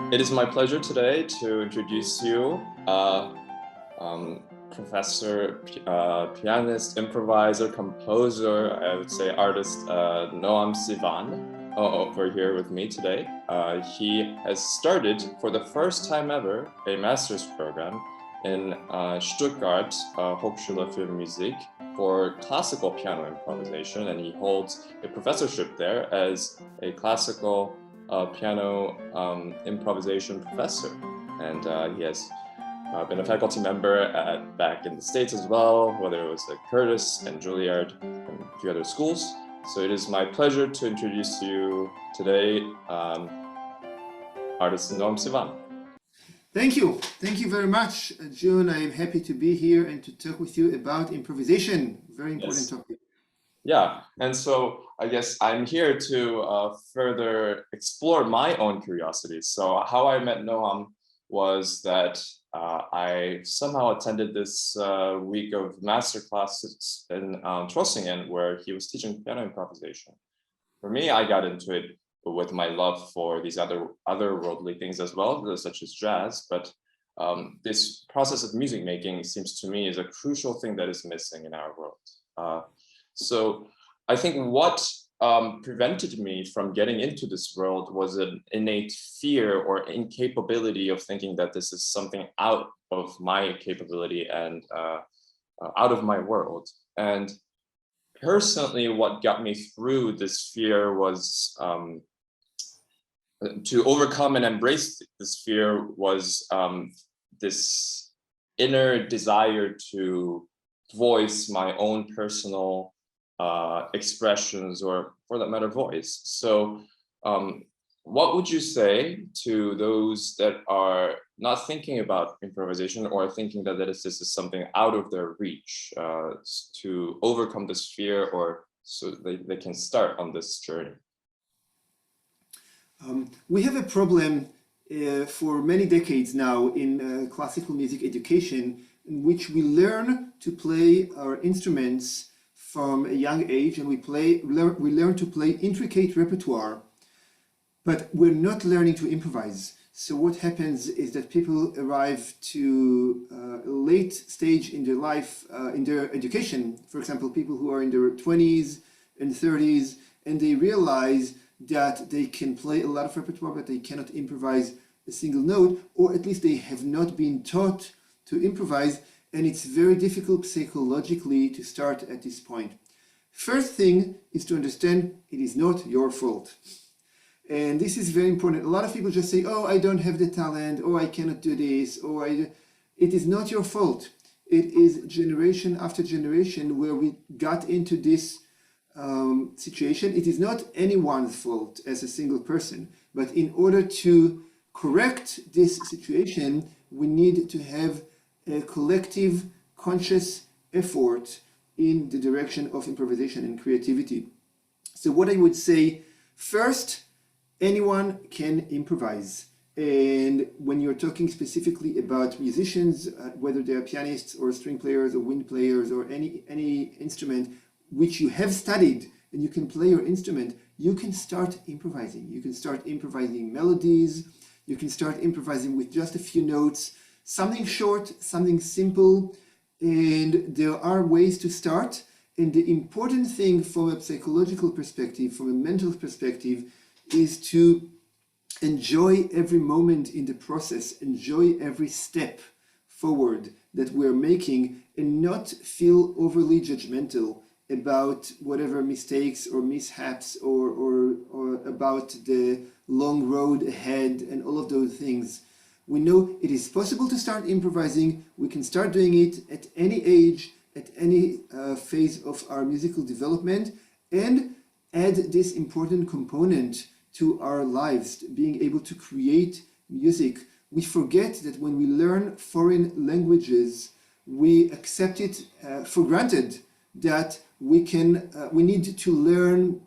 It is my pleasure today to introduce you professor, pianist, improviser, composer, I would say artist, Noam Sivan, over here with me today. He has started for the first time ever a master's program in Stuttgart Hochschule für Musik for classical piano improvisation, and he holds a professorship there as a classical piano improvisation professor, and he has been a faculty member back in the States as well, whether it was at Curtis and Juilliard and a few other schools. So it is my pleasure to introduce to you today artist Noam Sivan. Thank you very much, June. I am happy to be here and to talk with you about improvisation. Very important topic. Yeah, and so I guess I'm here to further explore my own curiosities. So how I met Noam was that I somehow attended this week of master classes in Trossingen, where he was teaching piano improvisation. For me, I got into it with my love for these otherworldly things as well, such as jazz. But this process of music making seems to me is a crucial thing that is missing in our world. So I think what prevented me from getting into this world was an innate fear or incapability of thinking that this is something out of my capability and out of my world. And personally, what got me through this fear was to overcome and embrace this fear was this inner desire to voice my own personal expressions, or for that matter, voice. So what would you say to those that are not thinking about improvisation or thinking that this is something out of their reach, to overcome this fear, or so they can start on this journey? We have a problem for many decades now in classical music education, in which we learn to play our instruments from a young age, and we learn to play intricate repertoire, but we're not learning to improvise. So what happens is that people arrive to a late stage in their life, in their education, for example, people who are in their 20s and 30s, and they realize that they can play a lot of repertoire, but they cannot improvise a single note, or at least they have not been taught to improvise, and it's very difficult psychologically to start at this point. First thing is to understand it is not your fault. And this is very important. A lot of people just say, oh, I don't have the talent, or I cannot do this, or it is not your fault. It is generation after generation where we got into this situation. It is not anyone's fault as a single person, but in order to correct this situation, we need to have a collective, conscious effort in the direction of improvisation and creativity. So what I would say, first, anyone can improvise. And when you're talking specifically about musicians, whether they're pianists or string players or wind players or any instrument which you have studied and you can play your instrument, you can start improvising. You can start improvising melodies. You can start improvising with just a few notes, something short, something simple, and there are ways to start. And the important thing from a psychological perspective, from a mental perspective, is to enjoy every moment in the process, enjoy every step forward that we're making, and not feel overly judgmental about whatever mistakes or mishaps or about the long road ahead and all of those things. We know it is possible to start improvising. We can start doing it at any age, at any phase of our musical development. And add this important component to our lives, being able to create music. We forget that when we learn foreign languages, we accept it for granted that we need to learn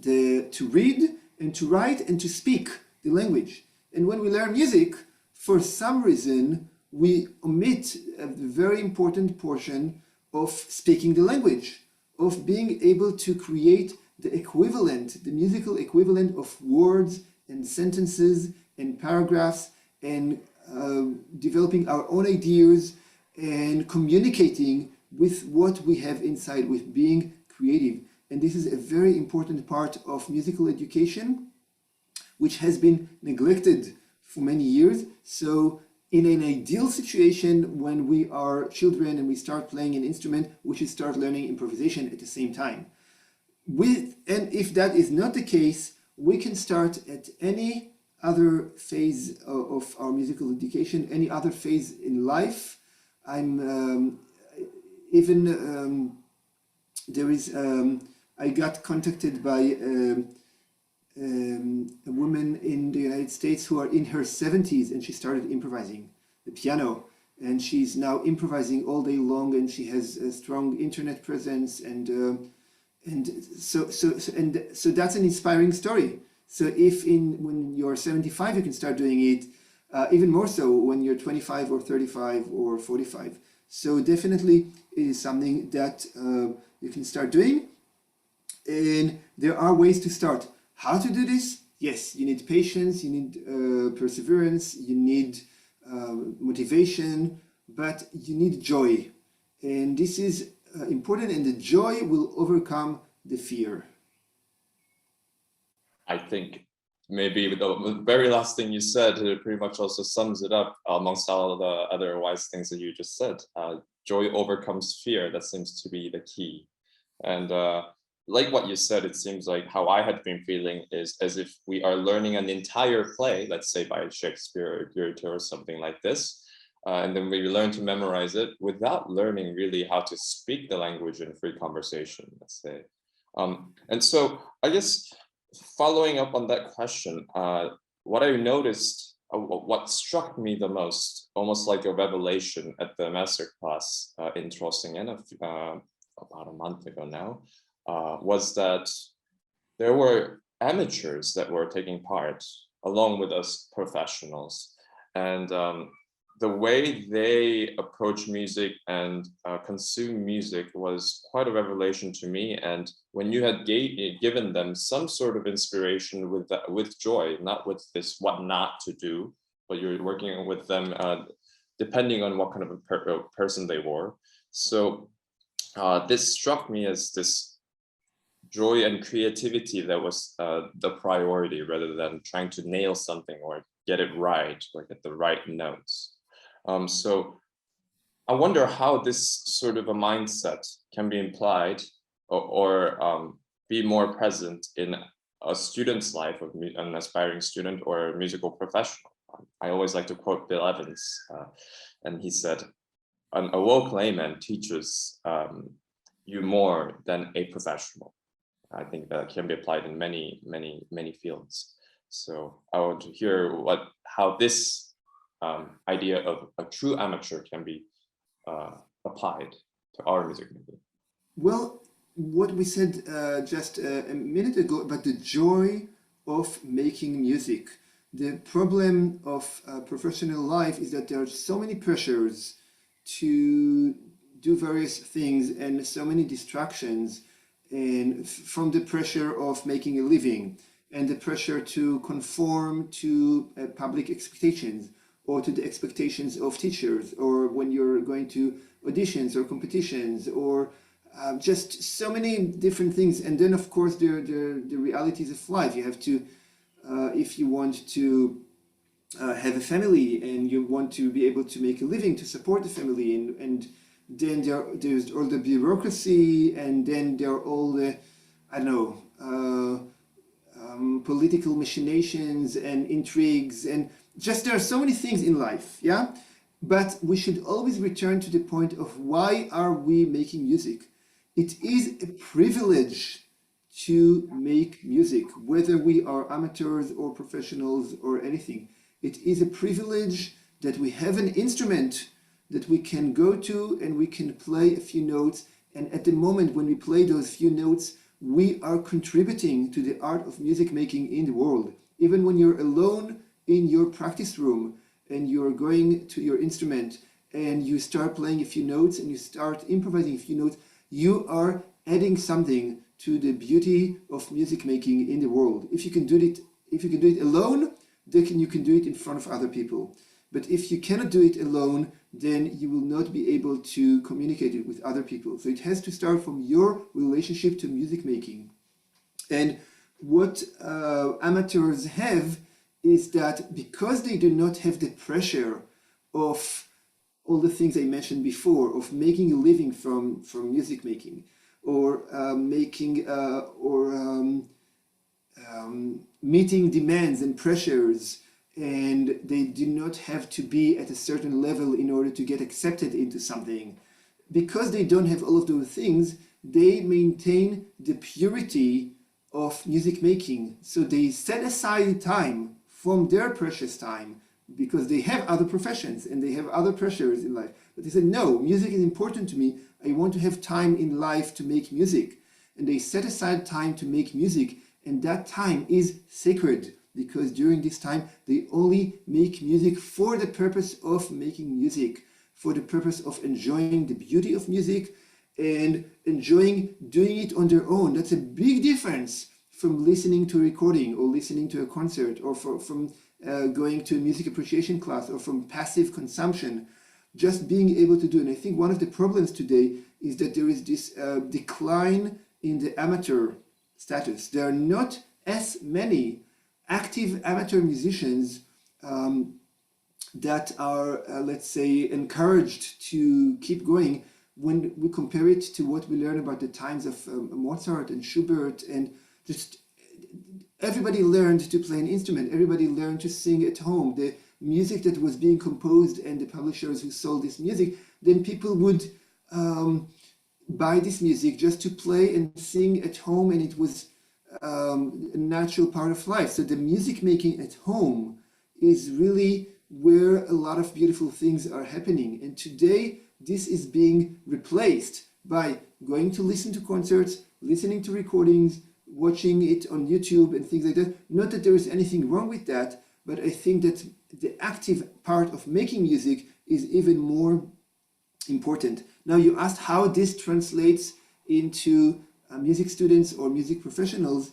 to read and to write and to speak the language. And when we learn music, for some reason, we omit a very important portion of speaking the language, of being able to create the equivalent, the musical equivalent of words and sentences and paragraphs, and developing our own ideas and communicating with what we have inside, with being creative. And this is a very important part of musical education, which has been neglected for many years. So in an ideal situation, when we are children and we start playing an instrument, we should start learning improvisation at the same time. And if that is not the case, we can start at any other phase of our musical education, any other phase in life. I got contacted by a woman in the United States who are in her 70s, and she started improvising the piano, and she's now improvising all day long, and she has a strong internet presence, and so that's an inspiring story. So when you're 75, you can start doing it, even more so when you're 25 or 35 or 45. So definitely it is something that you can start doing. And there are ways to start. How to do this? Yes, you need patience, you need perseverance, you need motivation, but you need joy. And this is important, and the joy will overcome the fear. I think maybe the very last thing you said pretty much also sums it up amongst all the other wise things that you just said. Joy overcomes fear. That seems to be the key. And like what you said, it seems like how I had been feeling is as if we are learning an entire play, let's say by Shakespeare or Goethe or something like this. And then we learn to memorize it without learning really how to speak the language in free conversation, let's say. And so I guess following up on that question, what I noticed, what struck me the most, almost like a revelation at the masterclass in Trossingen about a month ago now, was that there were amateurs that were taking part along with us professionals. And the way they approach music and consume music was quite a revelation to me. And when you had given them some sort of inspiration with joy, not with this what not to do, but you're working with them depending on what kind of a person they were. So this struck me as this joy and creativity that was the priority, rather than trying to nail something or get it right or get the right notes. So I wonder how this sort of a mindset can be implied or be more present in a student's life, of an aspiring student or a musical professional. I always like to quote Bill Evans, and he said, "An awoke layman teaches you more than a professional." I think that can be applied in many, many, many fields. So I want to hear how this idea of a true amateur can be applied to our music making. Well, what we said just a minute ago about the joy of making music. The problem of professional life is that there are so many pressures to do various things and so many distractions, and from the pressure of making a living and the pressure to conform to public expectations, or to the expectations of teachers, or when you're going to auditions or competitions, or just so many different things. And then, of course, the realities of life. You have to, if you want to have a family and you want to be able to make a living to support the family, and then there's all the bureaucracy, and then there are all the, I don't know, political machinations and intrigues, and just there are so many things in life, yeah? But we should always return to the point of why are we making music? It is a privilege to make music, whether we are amateurs or professionals or anything. It is a privilege that we have an instrument that we can go to and we can play a few notes. And at the moment when we play those few notes, we are contributing to the art of music making in the world. Even when you're alone in your practice room and you're going to your instrument and you start playing a few notes and you start improvising a few notes, you are adding something to the beauty of music making in the world. If you can do it alone, then you can do it in front of other people. But if you cannot do it alone, then you will not be able to communicate it with other people. So it has to start from your relationship to music making. And what amateurs have is that because they do not have the pressure of all the things I mentioned before, of making a living from music making, or meeting demands and pressures, and they do not have to be at a certain level in order to get accepted into something. Because they don't have all of those things, they maintain the purity of music making. So they set aside time from their precious time, because they have other professions and they have other pressures in life. But they said, no, music is important to me. I want to have time in life to make music. And they set aside time to make music. And that time is sacred, because during this time, they only make music for the purpose of making music, for the purpose of enjoying the beauty of music and enjoying doing it on their own. That's a big difference from listening to a recording or listening to a concert, or from going to a music appreciation class, or from passive consumption. Just being able to do. And I think one of the problems today is that there is this decline in the amateur status. There are not as many active amateur musicians that are, let's say, encouraged to keep going when we compare it to what we learn about the times of Mozart and Schubert, and just everybody learned to play an instrument, everybody learned to sing at home. The music that was being composed and the publishers who sold this music, then people would buy this music just to play and sing at home, and it was a natural part of life. So the music making at home is really where a lot of beautiful things are happening. And today, this is being replaced by going to listen to concerts, listening to recordings, watching it on YouTube and things like that. Not that there is anything wrong with that, but I think that the active part of making music is even more important. Now, you asked how this translates into music students or music professionals.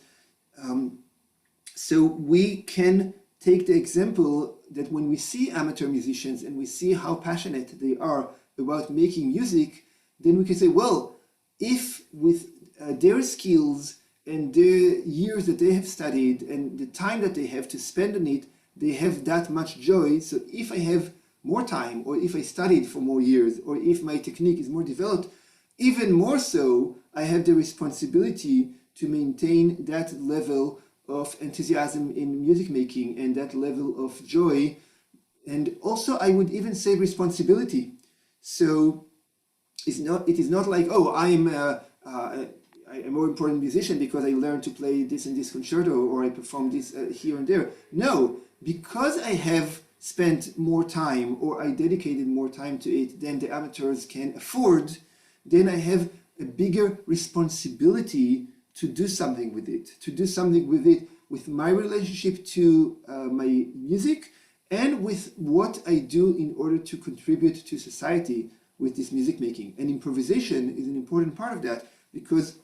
So we can take the example that when we see amateur musicians and we see how passionate they are about making music, then we can say, well, if with their skills and the years that they have studied and the time that they have to spend on it, they have that much joy. So if I have more time, or if I studied for more years, or if my technique is more developed, even more so, I have the responsibility to maintain that level of enthusiasm in music making and that level of joy. And also, I would even say responsibility. So it is not like, oh, I'm a more important musician because I learned to play this and this concerto, or I perform this here and there. No, because I have spent more time, or I dedicated more time to it than the amateurs can afford, then I have a bigger responsibility to do something with it, with my relationship to my music, and with what I do in order to contribute to society with this music making. And improvisation is an important part of that, because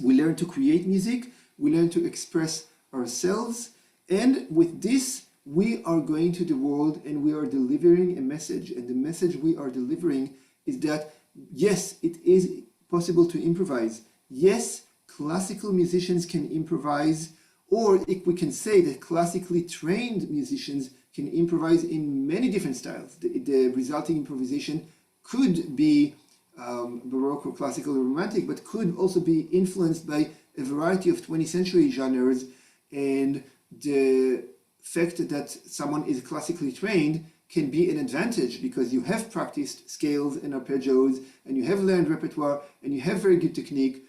we learn to create music, we learn to express ourselves, and with this, we are going to the world and we are delivering a message. And the message we are delivering is that, yes, it is possible to improvise. Yes, classical musicians can improvise, or if we can say that classically trained musicians can improvise in many different styles. The resulting improvisation could be Baroque or classical or romantic, but could also be influenced by a variety of 20th century genres. And the fact that someone is classically trained can be an advantage, because you have practiced scales and arpeggios, and you have learned repertoire, and you have very good technique.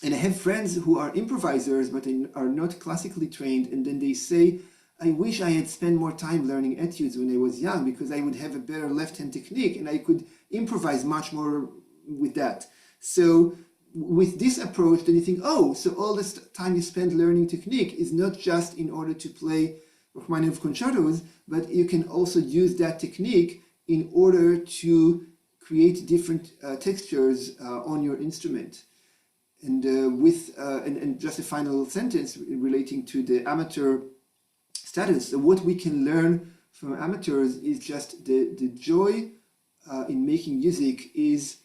And I have friends who are improvisers, but they are not classically trained, and then they say, I wish I had spent more time learning etudes when I was young, because I would have a better left-hand technique and I could improvise much more with that. So with this approach, then you think, oh, so all this time you spend learning technique is not just in order to play Rachmaninoff concertos, but you can also use that technique in order to create different textures on your instrument. And and just a final sentence relating to the amateur status. So what we can learn from amateurs is just the joy in making music is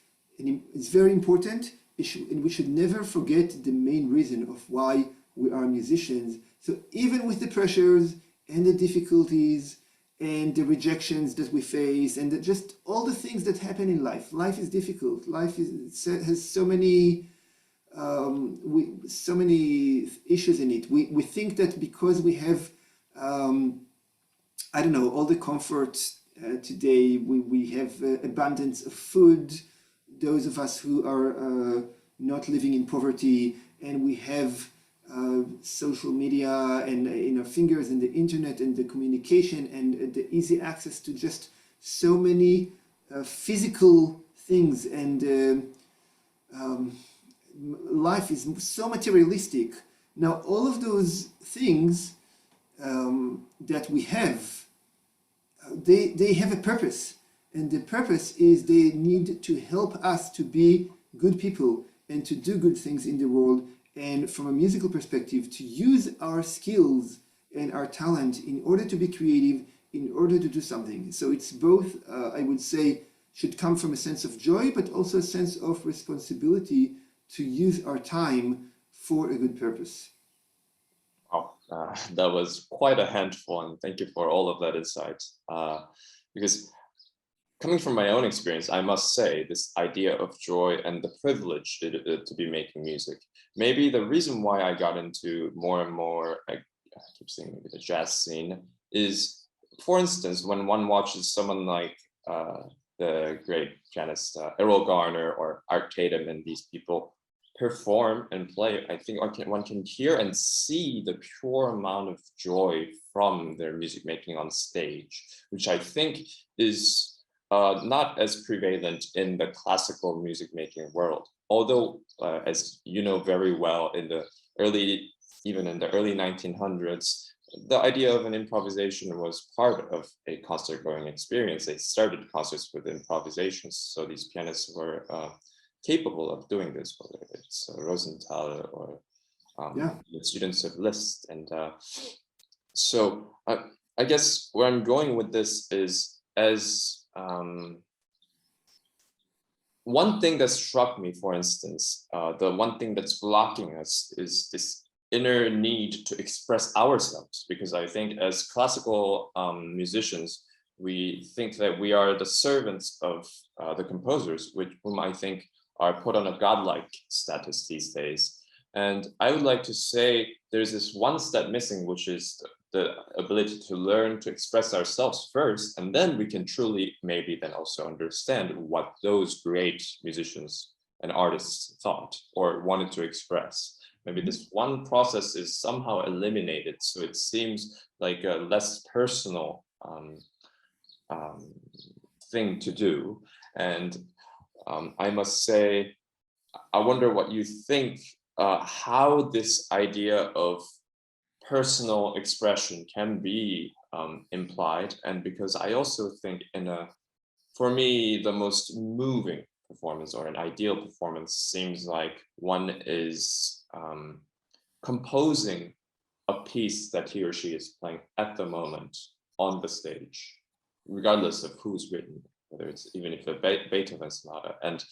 very important, and we should never forget the main reason of why we are musicians. So even with the pressures and the difficulties and the rejections that we face and just all the things that happen in life, life is difficult. Life has so many so many issues in it. We think that because we have I don't know, all the comfort today, we have abundance of food, those of us who are not living in poverty, and we have social media and in our fingers and the internet and the communication and the easy access to just so many physical things, and life is so materialistic. Now all of those things that we have, they have a purpose, and the purpose is they need to help us to be good people and to do good things in the world, and from a musical perspective to use our skills and our talent in order to be creative, in order to do something. So it's both, I would say, should come from a sense of joy, but also a sense of responsibility to use our time for a good purpose. That was quite a handful, and thank you for all of that insight. Because coming from my own experience, I must say this idea of joy and the privilege to be making music. Maybe the reason why I got into more and more, I keep saying maybe the jazz scene, is, for instance, when one watches someone like the great pianist Errol Garner or Art Tatum and these people perform and play, I think one can hear and see the pure amount of joy from their music making on stage, which I think is not as prevalent in the classical music making world. Although, as you know very well, even in the early 1900s, the idea of an improvisation was part of a concert going experience. They started concerts with improvisations, so these pianists were capable of doing this, whether it's Rosenthal or the students of Liszt. And so I guess where I'm going with this is, as one thing that struck me, for instance, the one thing that's blocking us is this inner need to express ourselves, because I think as classical musicians, we think that we are the servants of the composers, whom I think are put on a godlike status these days. And I would like to say there's this one step missing, which is the ability to learn to express ourselves first, and then we can truly maybe then also understand what those great musicians and artists thought or wanted to express. Maybe this one process is somehow eliminated, so it seems like a less personal thing to do. And I must say, I wonder what you think, how this idea of personal expression can be implied. And because I also think for me, the most moving performance or an ideal performance seems like one is composing a piece that he or she is playing at the moment on the stage, regardless of who's written, whether it's even if a Beethoven sonata. And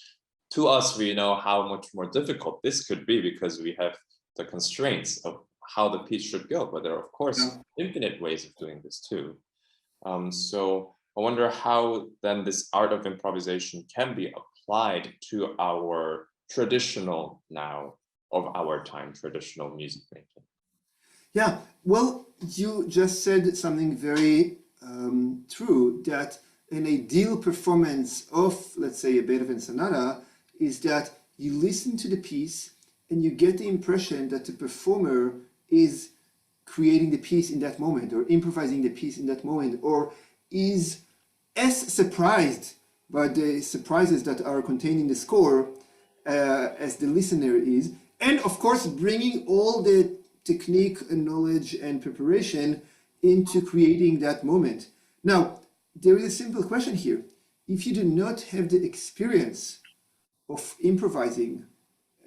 to us, we know how much more difficult this could be because we have the constraints of how the piece should go, but there are, of course, infinite ways of doing this too. So I wonder how then this art of improvisation can be applied to our traditional traditional music making. Yeah, well, you just said something very true, that an ideal performance of, let's say, a Beethoven sonata is that you listen to the piece and you get the impression that the performer is creating the piece in that moment, or improvising the piece in that moment, or is as surprised by the surprises that are contained in the score as the listener is, and of course bringing all the technique and knowledge and preparation into creating that moment. Now, there is a simple question here. If you do not have the experience of improvising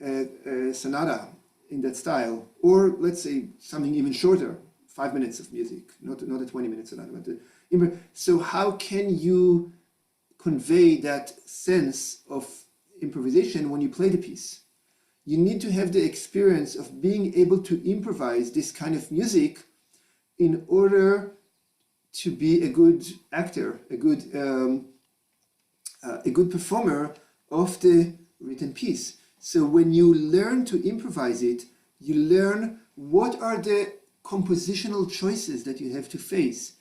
a sonata in that style, or let's say something even shorter, 5 minutes of music, not a 20-minute sonata, but so how can you convey that sense of improvisation when you play the piece? You need to have the experience of being able to improvise this kind of music in order to be a good actor, a good performer of the written piece. So when you learn to improvise it, you learn what are the compositional choices that you have to face,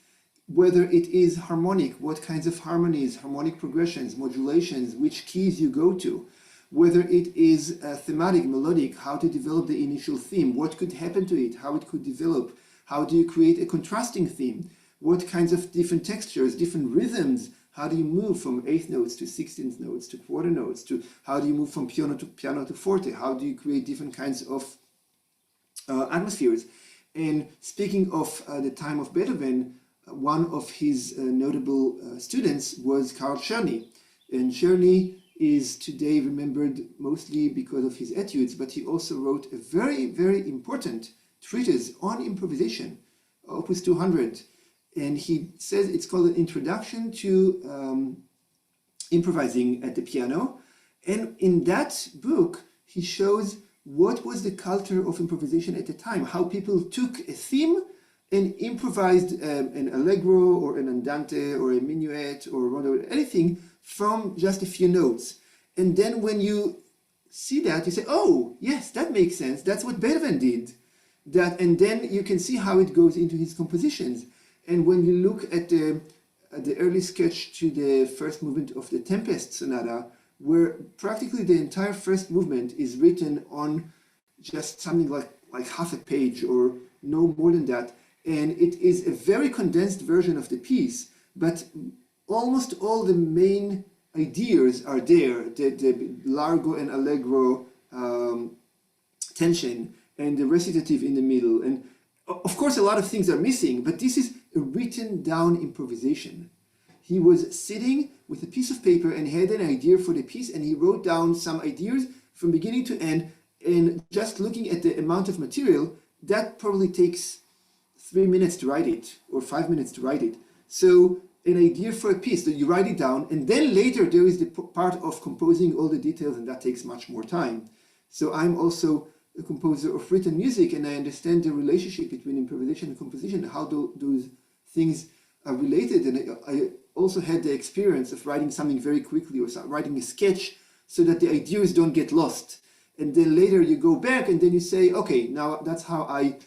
whether it is harmonic, what kinds of harmonies, harmonic progressions, modulations, which keys you go to, whether it is thematic, melodic, how to develop the initial theme, what could happen to it, how it could develop, how do you create a contrasting theme, what kinds of different textures, different rhythms, how do you move from eighth notes to 16th notes to quarter notes, to how do you move from piano to forte, how do you create different kinds of atmospheres. And speaking of the time of Beethoven, one of his notable students was Carl Czerny. And Czerny is today remembered mostly because of his etudes, but he also wrote a very, very important treatise on improvisation, Opus 200. And he says it's called an Introduction to Improvising at the Piano. And in that book, he shows what was the culture of improvisation at the time, how people took a theme and improvised an allegro or an andante or a minuet or rondo, anything from just a few notes. And then when you see that, you say, oh, yes, that makes sense. That's what Beethoven did. And then you can see how it goes into his compositions. And when you look at the early sketch to the first movement of the Tempest Sonata, where practically the entire first movement is written on just something like half a page or no more than that. And it is a very condensed version of the piece, but almost all the main ideas are there, the largo and allegro tension and the recitative in the middle. And of course, a lot of things are missing, but this is a written down improvisation. He was sitting with a piece of paper and had an idea for the piece, and he wrote down some ideas from beginning to end. And just looking at the amount of material, that probably takes 3 minutes to write it or 5 minutes to write it. So an idea for a piece, that you write it down, and then later there is the part of composing all the details, and that takes much more time. So I'm also a composer of written music, and I understand the relationship between improvisation and composition, how those things are related. And I also had the experience of writing something very quickly or writing a sketch so that the ideas don't get lost. And then later you go back and then you say, okay, now that's how I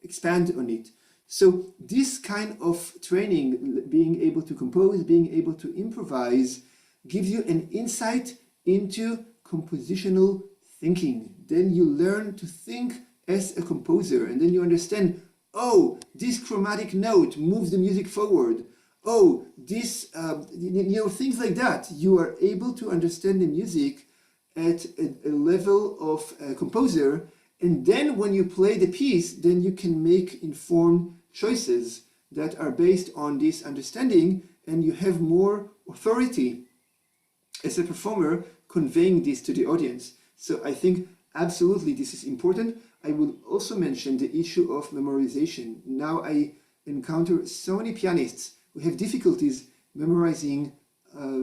expand on it. So this kind of training, being able to compose, being able to improvise, gives you an insight into compositional thinking. Then you learn to think as a composer, and then you understand, oh, this chromatic note moves the music forward. Oh, this, things like that. You are able to understand the music at a level of a composer, and then when you play the piece, then you can make informed choices that are based on this understanding, and you have more authority as a performer conveying this to the audience. So I think absolutely this is important. I will also mention the issue of memorization. Now I encounter so many pianists who have difficulties memorizing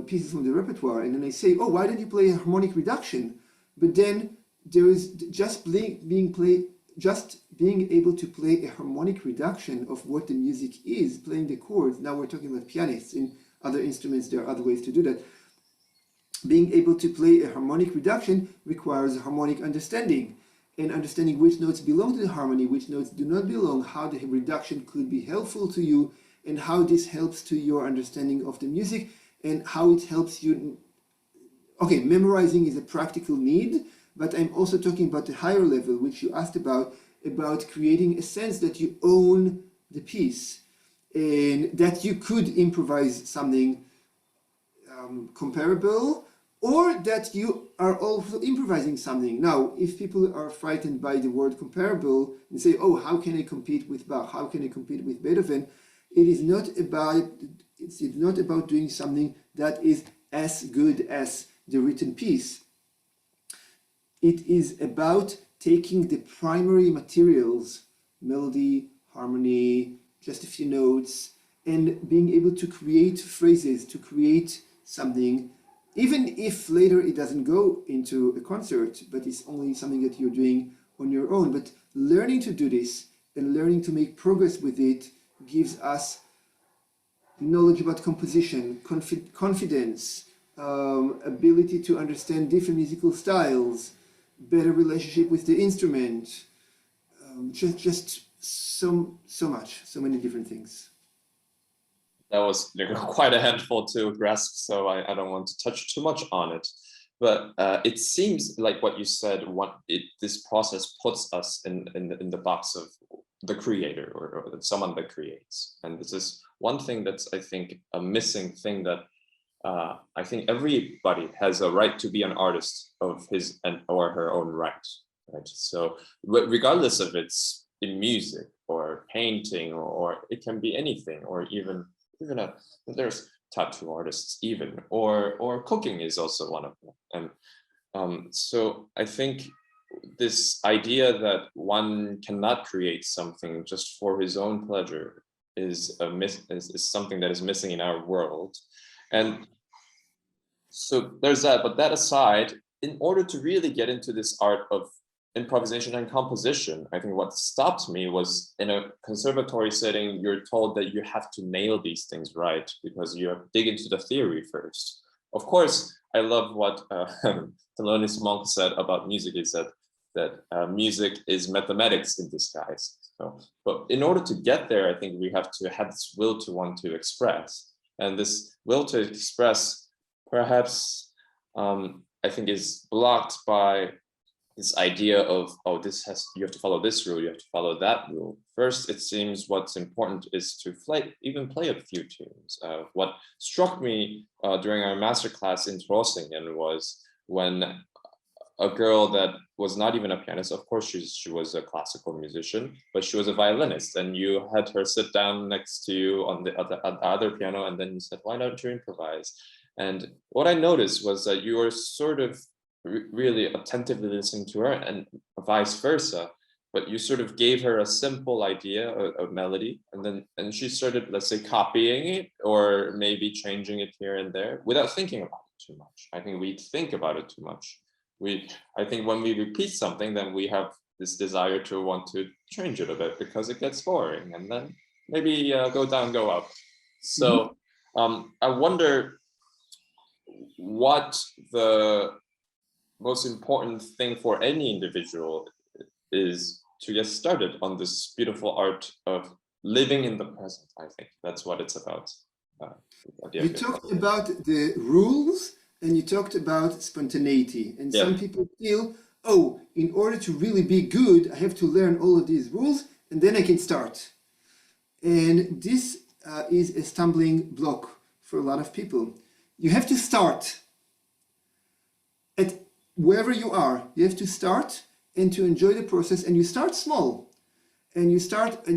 pieces from the repertoire, and then I say, oh, why don't you play a harmonic reduction? But then there is just being able to play a harmonic reduction of what the music is, playing the chords. Now we're talking about pianists. In other instruments, there are other ways to do that. Being able to play a harmonic reduction requires harmonic understanding, and understanding which notes belong to the harmony, which notes do not belong, how the reduction could be helpful to you, and how this helps to your understanding of the music, and how it helps you. Okay, memorizing is a practical need, but I'm also talking about the higher level, which you asked about creating a sense that you own the piece and that you could improvise something comparable, or that you are also improvising something. Now, if people are frightened by the word comparable and say, oh, how can I compete with Bach? How can I compete with Beethoven? It's not about doing something that is as good as the written piece. It is about taking the primary materials, melody, harmony, just a few notes, and being able to create phrases, to create something, even if later it doesn't go into a concert, but it's only something that you're doing on your own. But learning to do this and learning to make progress with it gives us knowledge about composition, confidence, ability to understand different musical styles, better relationship with the instrument, just so many different things. That was quite a handful to grasp, so I don't want to touch too much on it. But it seems like what you said, this process puts us in the box of the creator or someone that creates. And this is one thing that's, I think, a missing thing that I think everybody has a right to be an artist of his or her own right. So regardless of it's in music or painting, or it can be anything, or even there's tattoo artists even, or cooking is also one of them. And so I think this idea that one cannot create something just for his own pleasure is something that is missing in our world. And so there's that. But that aside, in order to really get into this art of improvisation and composition, I think what stopped me was in a conservatory setting, you're told that you have to nail these things right because you have to dig into the theory first. Of course, I love what Thelonious Monk said about music. He said that music is mathematics in disguise. So, but in order to get there, I think we have to have this will to want to express. And this will to express perhaps, I think, is blocked by this idea of, oh, you have to follow this rule, you have to follow that rule. First, it seems what's important is to even play a few tunes. What struck me during our masterclass in Trossingen was when a girl that was not even a pianist, of course she was a classical musician, but she was a violinist, and you had her sit down next to you on the other piano, and then you said, why don't you improvise? And what I noticed was that you were sort of really attentively listening to her, and vice versa, but you sort of gave her a simple idea, a melody, and she started, let's say, copying it or maybe changing it here and there without thinking about it too much. I think we think about it too much. I think when we repeat something, then we have this desire to want to change it a bit because it gets boring, and then maybe go down, go up. So I wonder what the most important thing for any individual is to get started on this beautiful art of living in the present. I think that's what it's about. You talked about the rules and you talked about spontaneity. And some people feel, oh, in order to really be good, I have to learn all of these rules and then I can start. And this is a stumbling block for a lot of people. You have to start. At wherever you are, you have to start and to enjoy the process, and you start small. And you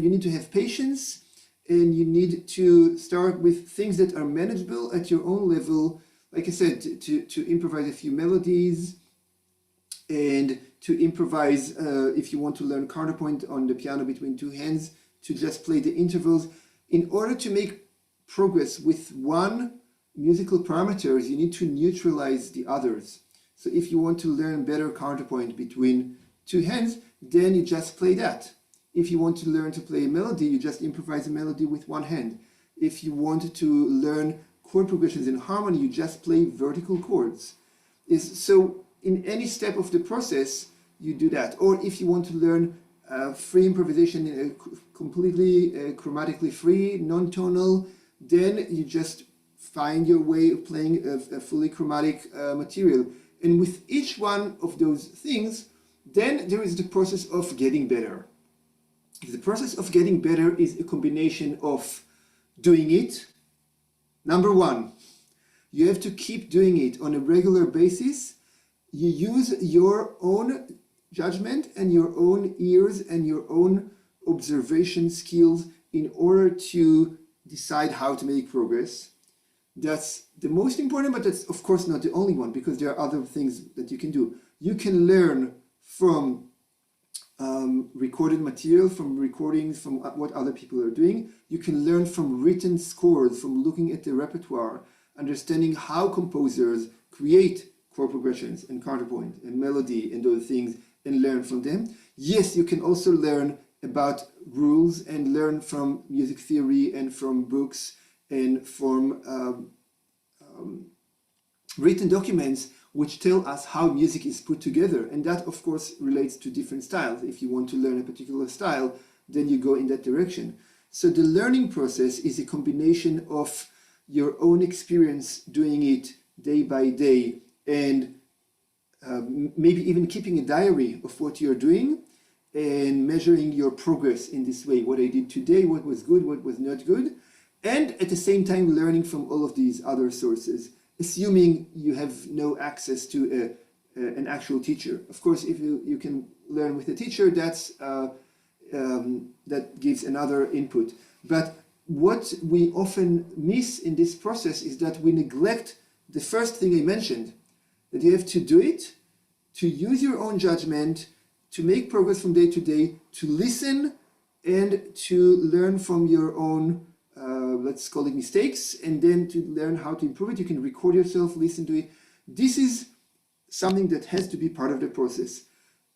need to have patience, and you need to start with things that are manageable at your own level. Like I said, to improvise a few melodies, and to improvise, if you want to learn counterpoint on the piano between two hands, to just play the intervals. In order to make progress with one musical parameters, you need to neutralize the others. So if you want to learn better counterpoint between two hands, then you just play that. If you want to learn to play a melody, you just improvise a melody with one hand. If you want to learn chord progressions in harmony, you just play vertical chords. So in any step of the process, you do that. Or if you want to learn free improvisation, completely chromatically free, non-tonal, then you just find your way of playing a fully chromatic material. And with each one of those things, then there is the process of getting better. The process of getting better is a combination of doing it. Number one, you have to keep doing it on a regular basis. You use your own judgment and your own ears and your own observation skills in order to decide how to make progress. That's the most important, but that's of course not the only one, because there are other things that you can do. You can learn from recorded material, from recordings, from what other people are doing. You can learn from written scores, from looking at the repertoire, understanding how composers create chord progressions and counterpoint and melody and those things, and learn from them. Yes, you can also learn about rules and learn from music theory and from books and from written documents which tell us how music is put together. And that, of course, relates to different styles. If you want to learn a particular style, then you go in that direction. So the learning process is a combination of your own experience doing it day by day, and maybe even keeping a diary of what you're doing and measuring your progress in this way. What I did today, what was good, what was not good. And at the same time, learning from all of these other sources, assuming you have no access to an actual teacher. Of course, if you can learn with a teacher, that gives another input. But what we often miss in this process is that we neglect the first thing I mentioned, that you have to do it, to use your own judgment, to make progress from day to day, to listen and to learn from your own let's call it mistakes, and then to learn how to improve it. You can record yourself, listen to it. This is something that has to be part of the process.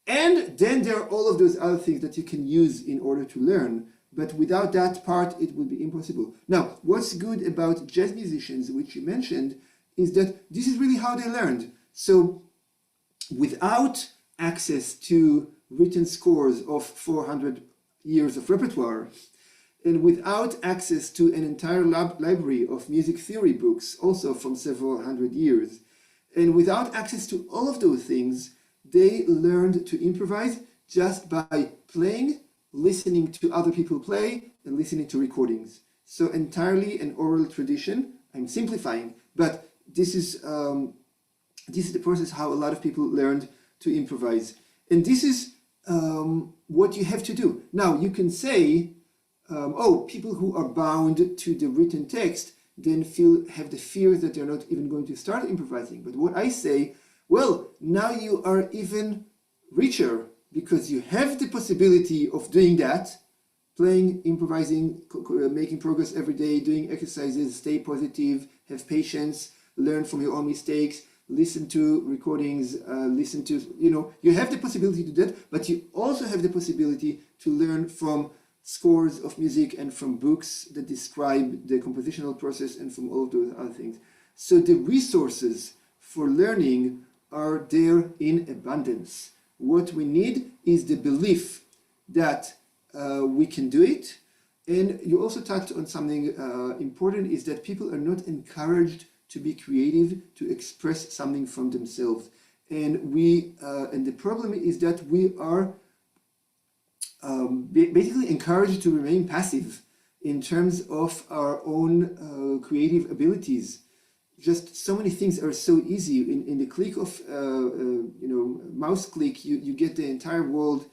And then there are all of those other things that you can use in order to learn. But without that part, it will be impossible. Now, what's good about jazz musicians, which you mentioned, is that this is really how they learned. So without access to written scores of 400 years of repertoire, and without access to an entire library of music theory books, also from several hundred years, and without access to all of those things, they learned to improvise just by playing, listening to other people play, and listening to recordings. So entirely an oral tradition. I'm simplifying, but this is the process how a lot of people learned to improvise. And this is what you have to do. Now, you can say, people who are bound to the written text then have the fear that they're not even going to start improvising. But what I say, well, now you are even richer, because you have the possibility of doing that, playing, improvising, making progress every day, doing exercises, stay positive, have patience, learn from your own mistakes, listen to recordings, you have the possibility to do that, but you also have the possibility to learn from scores of music and from books that describe the compositional process and from all of those other things. So the resources for learning are there in abundance. What we need is the belief that we can do it. And you also touched on something important, is that people are not encouraged to be creative, to express something from themselves. And the problem is that we are basically encouraged to remain passive in terms of our own creative abilities. Just so many things are so easy. In the click of mouse click, you get the entire world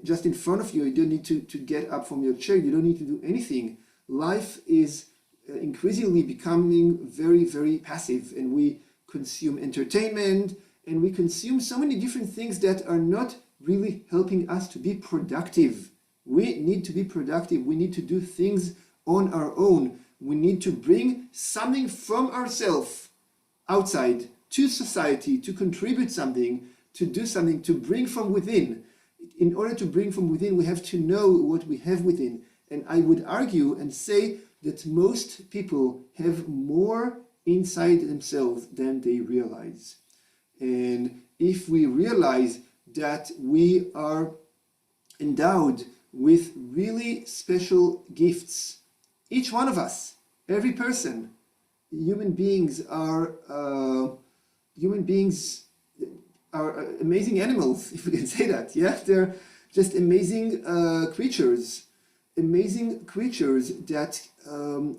just in front of you. You don't need to get up from your chair. You don't need to do anything. Life is increasingly becoming very, very passive, and we consume entertainment, and we consume so many different things that are not really helping us to be productive. We need to be productive. We need to do things on our own. We need to bring something from ourselves outside to society, to contribute something, to do something, to bring from within. In order to bring from within, we have to know what we have within. And I would argue and say that most people have more inside themselves than they realize. And if we realize that we are endowed with really special gifts, each one of us, every person, human beings are human beings are amazing animals, if we can say that. Yeah, they're just amazing creatures that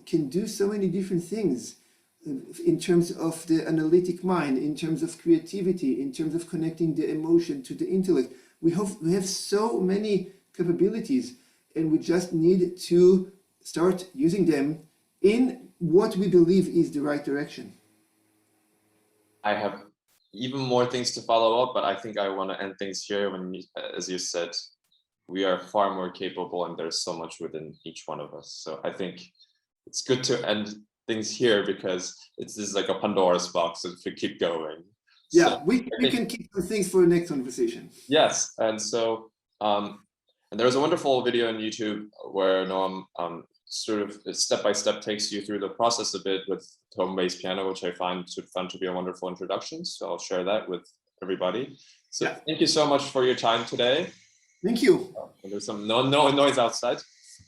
can do so many different things in terms of the analytic mind, in terms of creativity, in terms of connecting the emotion to the intellect. We have so many capabilities, and we just need to start using them in what we believe is the right direction. I have even more things to follow up, but I think I want to end things here. As you said, we are far more capable, and there's so much within each one of us. So I think it's good to end things here, because this is like a Pandora's box if we keep going. Yeah, so we can keep some things for the next conversation. Yes, and so and there was a wonderful video on YouTube where Noam sort of step by step takes you through the process a bit with tone-based piano, which I found to be a wonderful introduction. So I'll share that with everybody. So yeah. Thank you so much for your time today. Thank you. There's some no noise outside,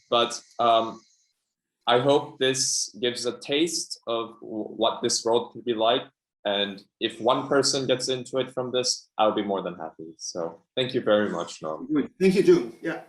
but I hope this gives a taste of what this world could be like. And if one person gets into it from this, I'll be more than happy. So thank you very much, Noam. Good. Thank you, June. Yeah.